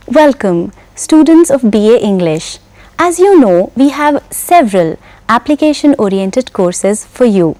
Welcome, students of BA English. As you know, we have several application-oriented courses for you.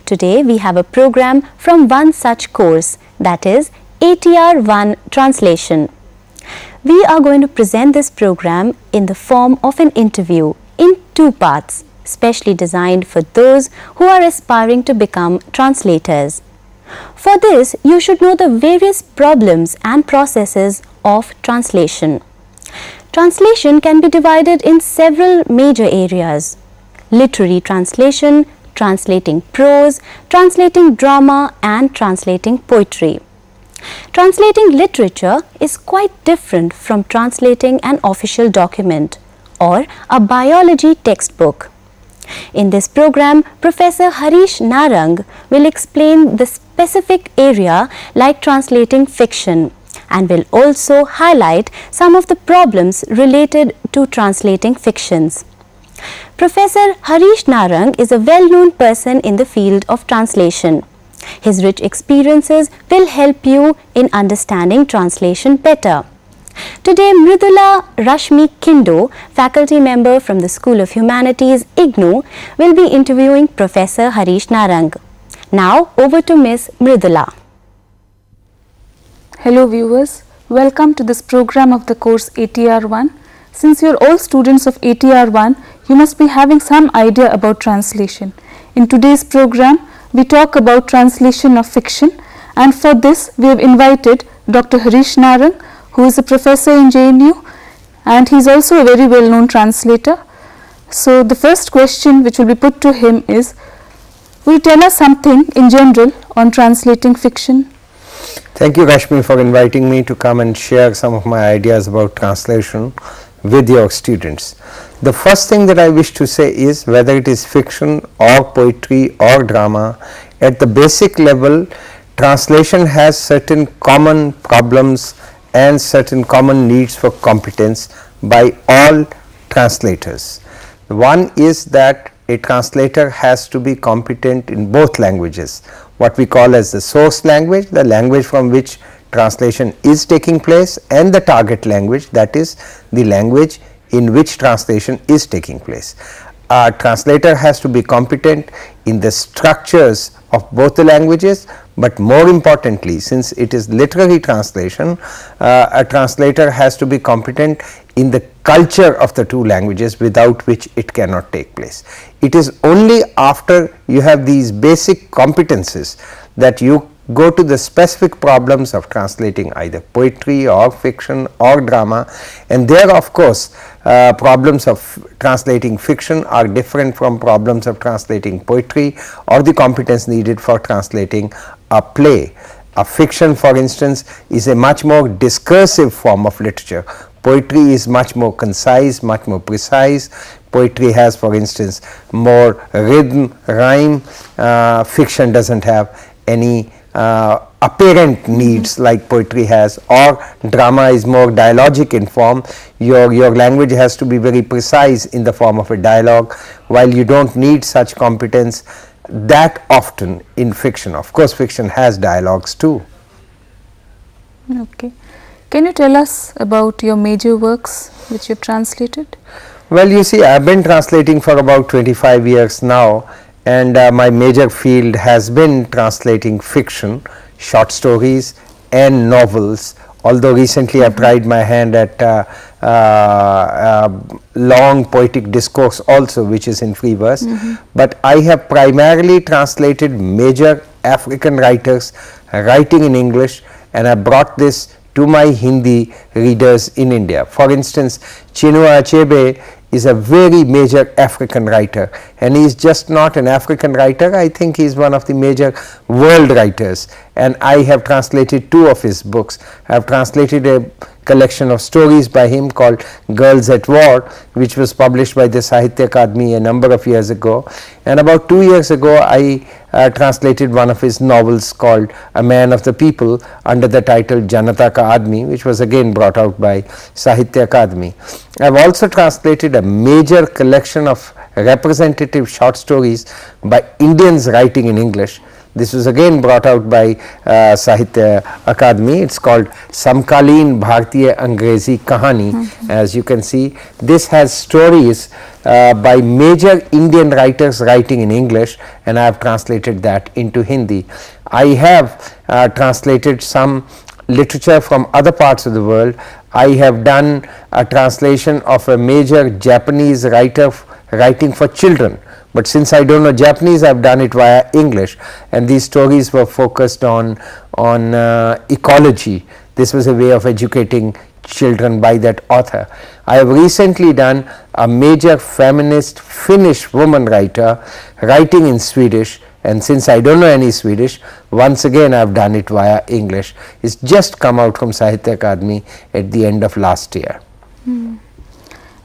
Today, we have a program from one such course, that is ATR1 Translation. We are going to present this program in the form of an interview in two parts, specially designed for those who are aspiring to become translators. For this, you should know the various problems and processes of translation. Translation can be divided in several major areas: literary translation, translating prose, translating drama, and translating poetry. Translating literature is quite different from translating an official document or a biology textbook. In this program, Professor Harish Narang will explain the specific area like translating fiction and will also highlight some of the problems related to translating fictions. Professor Harish Narang is a well-known person in the field of translation. His rich experiences will help you in understanding translation better. Today, Mridula Rashmi Kindo, faculty member from the School of Humanities, IGNOU, will be interviewing Professor Harish Narang. Now, over to Ms. Mridula. Hello viewers, welcome to this program of the course ATR1. Since you are all students of ATR1, you must be having some idea about translation. In today's program, we talk about translation of fiction, and for this we have invited Dr. Harish Narang, who is a professor in JNU, and he is also a very well known translator. So the first question which will be put to him is, will you tell us something in general on translating fiction? Thank you, Rashmi, for inviting me to come and share some of my ideas about translation with your students. The first thing that I wish to say is, whether it is fiction or poetry or drama, at the basic level, translation has certain common problems and certain common needs for competence by all translators. One is that a translator has to be competent in both languages, what we call as the source language, the language from which translation is taking place, and the target language, that is the language in which translation is taking place. A translator has to be competent in the structures of both the languages, but more importantly, since it is literary translation, a translator has to be competent in the culture of the two languages, without which it cannot take place. It is only after you have these basic competences that you go to the specific problems of translating either poetry or fiction or drama, and there of course problems of translating fiction are different from problems of translating poetry or the competence needed for translating a play. A fiction, for instance, is a much more discursive form of literature. Poetry is much more concise, much more precise. Poetry has, for instance, more rhythm, rhyme. Fiction does not have any apparent needs like poetry has, or drama is more dialogic in form. Your language has to be very precise in the form of a dialogue, while you do not need such competence that often in fiction. Of course, fiction has dialogues too. Okay. Can you tell us about your major works which you have translated? Well, you see, I have been translating for about 25 years now, and my major field has been translating fiction, short stories and novels, although recently I have tried my hand at long poetic discourse also, which is in free verse, but I have primarily translated major African writers writing in English, and I brought this to my Hindi readers in India. For instance, Chinua Achebe is a very major African writer, and he is just not an African writer, I think he is one of the major world writers, and I have translated two of his books. I have translated a collection of stories by him called Girls at War, which was published by the Sahitya Akademi a number of years ago, and about 2 years ago I translated one of his novels called A Man of the People under the title Janata Ka Admi, which was again brought out by Sahitya Akademi. I have also translated a major collection of representative short stories by Indians writing in English. This was again brought out by Sahitya Akademi. It's called Samkaleen Bhartiya Angrezi Kahani. As you can see, this has stories by major Indian writers writing in English, and I have translated that into Hindi. I have translated some literature from other parts of the world. I have done a translation of a major Japanese writer writing for children, but since I don't know Japanese, I have done it via English, and these stories were focused on ecology. This was a way of educating children by that author. I have recently done a major feminist Finnish woman writer writing in Swedish, and since I don't know any Swedish, once again I have done it via English. It's just come out from Sahitya Akademi at the end of last year.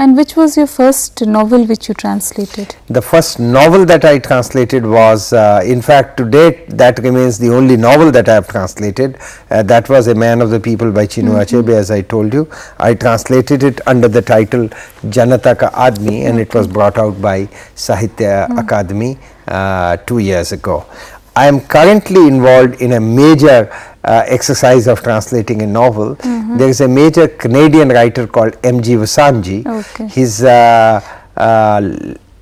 And which was your first novel which you translated? The first novel that I translated was, in fact, to date, that remains the only novel that I have translated. That was A Man of the People by Chinua Achebe, as I told you. I translated it under the title Janata Ka Aadmi, and it was brought out by Sahitya Akademi 2 years ago. I am currently involved in a major exercise of translating a novel. There is a major Canadian writer called M.G. Vasanji. His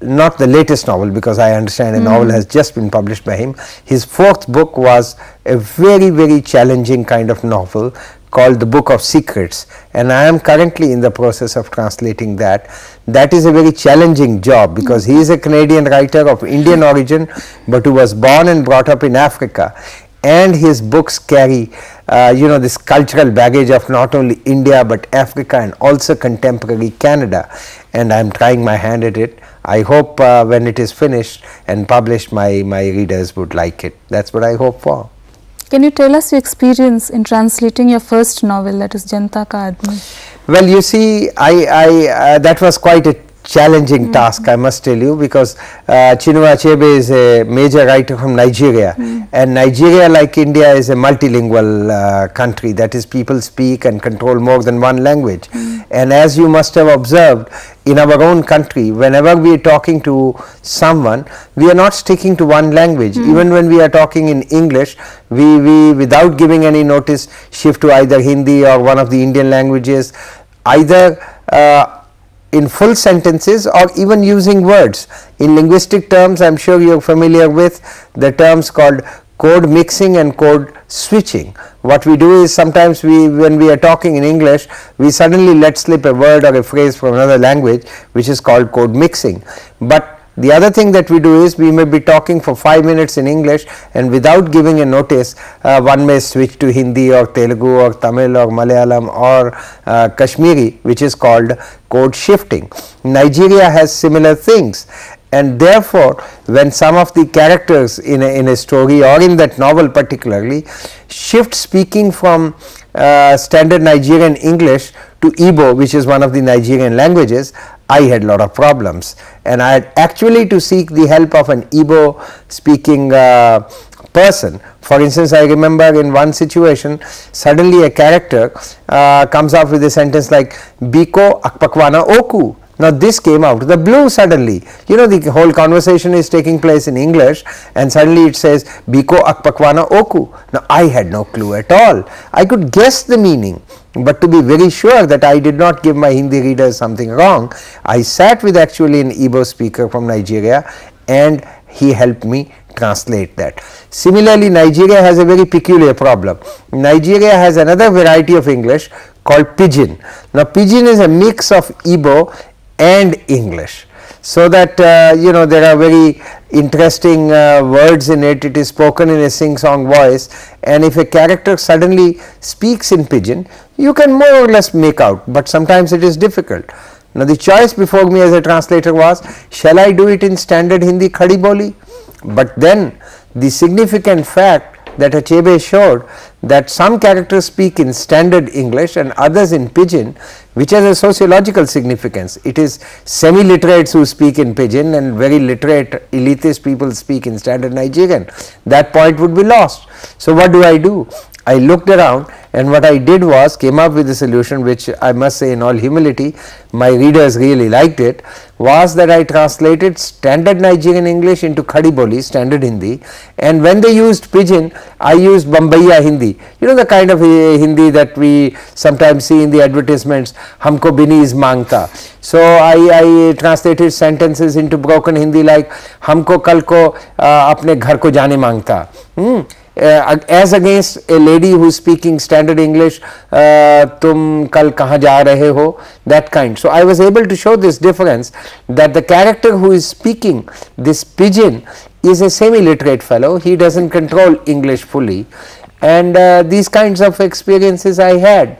not the latest novel, because I understand a novel has just been published by him. His fourth book was a very challenging kind of novel called The Book of Secrets, and I am currently in the process of translating that. That is a very challenging job, because he is a Canadian writer of Indian origin, but who was born and brought up in Africa, and his books carry this cultural baggage of not only India but Africa and also contemporary Canada, and I am trying my hand at it. I hope when it is finished and published, my readers would like it. That's what I hope for. Can you tell us your experience in translating your first novel, that is Janata Ka Aadmi? Well, you see, that was quite a challenging task, I must tell you, because Chinua Achebe is a major writer from Nigeria, and Nigeria, like India, is a multilingual country. That is, people speak and control more than one language. And as you must have observed, in our own country, whenever we are talking to someone, we are not sticking to one language. Even when we are talking in English, we without giving any notice, shift to either Hindi or one of the Indian languages, either in full sentences or even using words. In linguistic terms, I am sure you are familiar with the terms called code mixing and code switching. What we do is, sometimes when we are talking in English, we suddenly let slip a word or a phrase from another language, which is called code mixing. But the other thing that we do is, we may be talking for 5 minutes in English, and without giving a notice, one may switch to Hindi or Telugu or Tamil or Malayalam or Kashmiri, which is called code shifting. Nigeria has similar things, and therefore, when some of the characters in a story or in that novel particularly shift speaking from standard Nigerian English to Igbo, which is one of the Nigerian languages, I had a lot of problems, and I had actually to seek the help of an Igbo speaking person. For instance, I remember in one situation, suddenly a character comes up with a sentence like Biko Akpakwana Oku. Now this came out of the blue suddenly. The whole conversation is taking place in English, and suddenly it says Biko Akpakwana Oku. Now I had no clue at all. I could guess the meaning, but to be very sure that I did not give my Hindi readers something wrong, I sat with actually an Igbo speaker from Nigeria, and he helped me translate that. Similarly, Nigeria has a very peculiar problem. Nigeria has another variety of English called Pidgin. Now Pidgin is a mix of Igbo and English, so that there are very interesting words in it. It is spoken in a sing-song voice, and if a character suddenly speaks in Pidgin, you can more or less make out, but sometimes it is difficult. Now the choice before me as a translator was, shall I do it in standard Hindi Khadi Boli? But then the significant fact that Achebe showed, that some characters speak in standard English and others in Pidgin, which has a sociological significance. It is semi-literates who speak in Pidgin, and very literate elitist people speak in standard Nigerian. That point would be lost. So what do? I looked around, and what I did was came up with a solution which I must say in all humility my readers really liked it, was that I translated standard Nigerian English into Khadi Boli, standard Hindi, and when they used pidgin I used Bombaiya Hindi, you know, the kind of Hindi that we sometimes see in the advertisements, humko binis mangta. So I translated sentences into broken Hindi like humko kal ko apne ghar ko jane mangta. As against a lady who is speaking standard English, tum kal kahan ja rahe ho, that kind. So I was able to show this difference, that the character who is speaking this pidgin is a semi-literate fellow, he does not control English fully, and these kinds of experiences I had.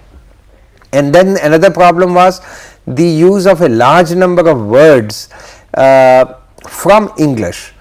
And then another problem was the use of a large number of words from English.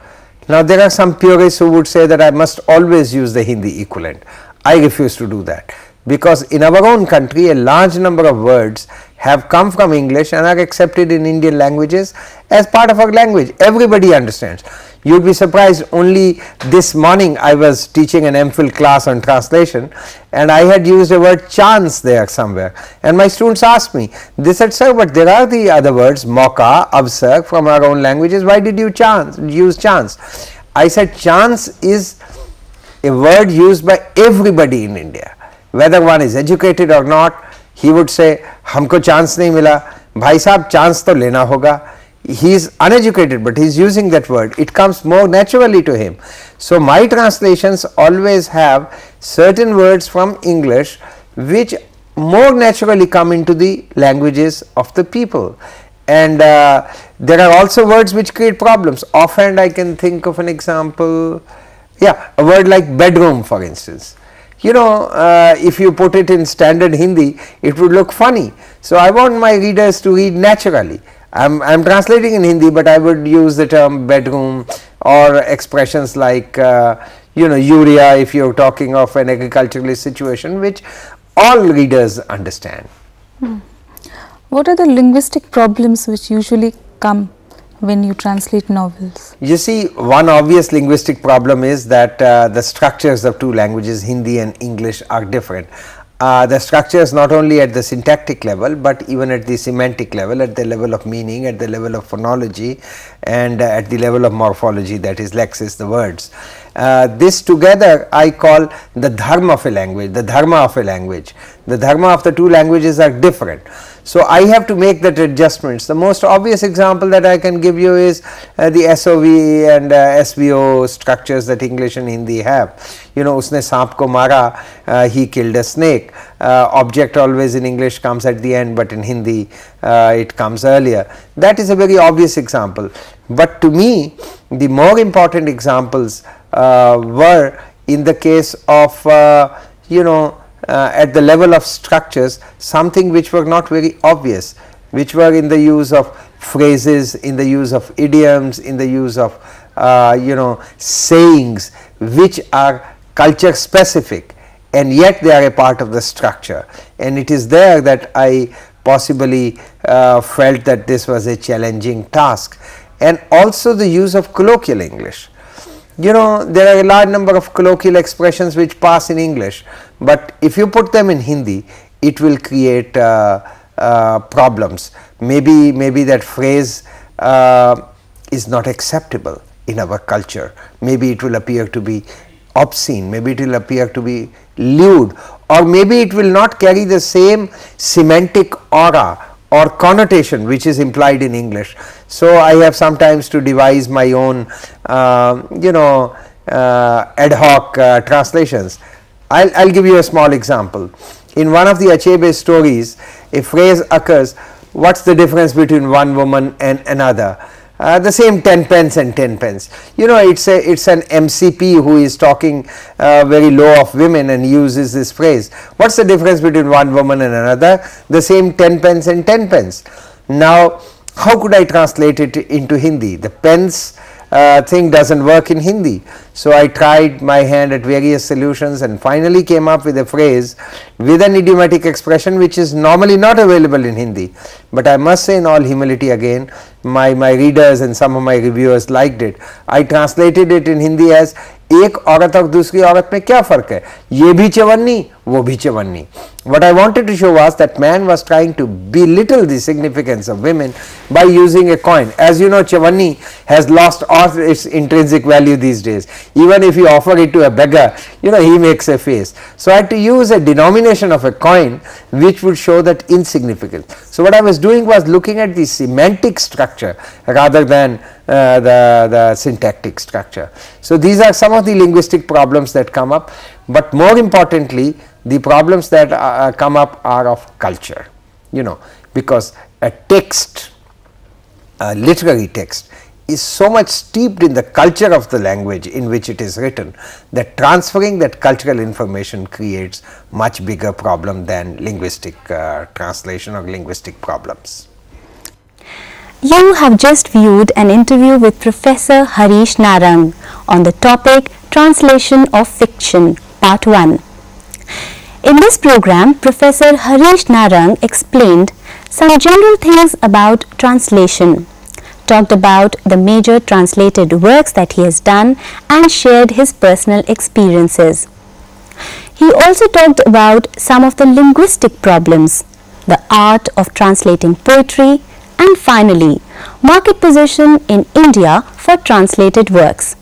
Now, there are some purists who would say that I must always use the Hindi equivalent. I refuse to do that, because in our own country a large number of words have come from English and are accepted in Indian languages as part of our language. Everybody understands. You would be surprised, only this morning I was teaching an MPhil class on translation and I had used a word chance there somewhere, and my students asked me, they said, sir, but there are the other words mauka, avsar from our own languages, why did you use chance? I said chance is a word used by everybody in India, whether one is educated or not. He would say humko chance nahi mila, bhai sahab chance to lena hoga. He is uneducated, but he is using that word, it comes more naturally to him. So my translations always have certain words from English which more naturally come into the languages of the people, and there are also words which create problems. Offhand I can think of an example, yeah, a word like bedroom, for instance. You know, if you put it in standard Hindi, it would look funny. So I want my readers to read naturally. I am translating in Hindi, but I would use the term bedroom or expressions like you know, urea, if you are talking of an agricultural situation, which all readers understand. What are the linguistic problems which usually come when you translate novels? You see, one obvious linguistic problem is that the structures of two languages, Hindi and English, are different. The structures not only at the syntactic level, but even at the semantic level, at the level of meaning, at the level of phonology, and at the level of morphology, that is lexis, the words. This together I call the dharma of a language, the dharma of a language. The dharma of the two languages are different. So I have to make that adjustments. The most obvious example that I can give you is the SOV and SVO structures that English and Hindi have. You know, usne saap ko mara, he killed a snake. Object always in English comes at the end, but in Hindi it comes earlier. That is a very obvious example. But to me, the more important examples were in the case of you know, at the level of structures, something which were not very obvious, which were in the use of phrases, in the use of idioms, in the use of you know, sayings which are culture specific, and yet they are a part of the structure, and it is there that I possibly felt that this was a challenging task. And also the use of colloquial English. You know, there are a large number of colloquial expressions which pass in English, but if you put them in Hindi, it will create problems. Maybe that phrase is not acceptable in our culture. Maybe it will appear to be obscene, maybe it will appear to be lewd, or maybe it will not carry the same semantic aura or connotation which is implied in English. So I have sometimes to devise my own you know, ad hoc translations. I'll give you a small example. In one of the Achebe stories, a phrase occurs, what's the difference between one woman and another? The same 10 pence and 10 pence. You know, it's an MCP who is talking very low of women and uses this phrase. What's the difference between one woman and another? The same 10 pence and 10 pence. Now, how could I translate it into Hindi? The pence thing doesn't work in Hindi. So I tried my hand at various solutions and finally came up with a phrase with an idiomatic expression which is normally not available in Hindi. But I must say in all humility again, my readers and some of my reviewers liked it. I translated it in Hindi as एक औरत और दूसरी औरत में क्या फर्क है, ये भी चवन्नी वो भी चवन्नी. What I wanted to show was that man was trying to belittle the significance of women by using a coin. As you know, Chavanni has lost all its intrinsic value these days. Even if you offer it to a beggar, you know, he makes a face. So I had to use a denomination of a coin which would show that insignificance. So what I was doing was looking at the semantic structure rather than the syntactic structure. So these are some of the linguistic problems that come up, but more importantly, the problems that come up are of culture, you know, because a text, a literary text, is so much steeped in the culture of the language in which it is written that transferring that cultural information creates much bigger problem than linguistic translation or linguistic problems. You have just viewed an interview with Professor Harish Narang on the topic Translation of Fiction, Part 1. In this program, Professor Harish Narang explained some general things about translation, talked about the major translated works that he has done and shared his personal experiences. He also talked about some of the linguistic problems, the art of translating poetry, and finally, market position in India for translated works.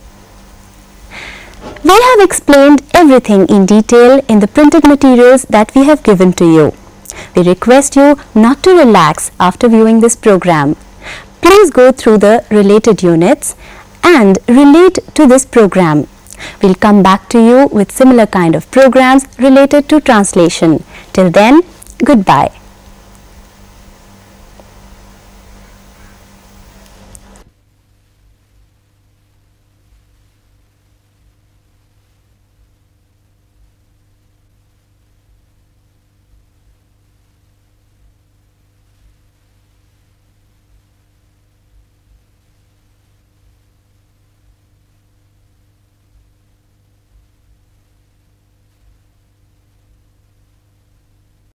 We have explained everything in detail in the printed materials that we have given to you. We request you not to relax after viewing this program. Please go through the related units and relate to this program. We will come back to you with similar kind of programs related to translation. Till then, goodbye.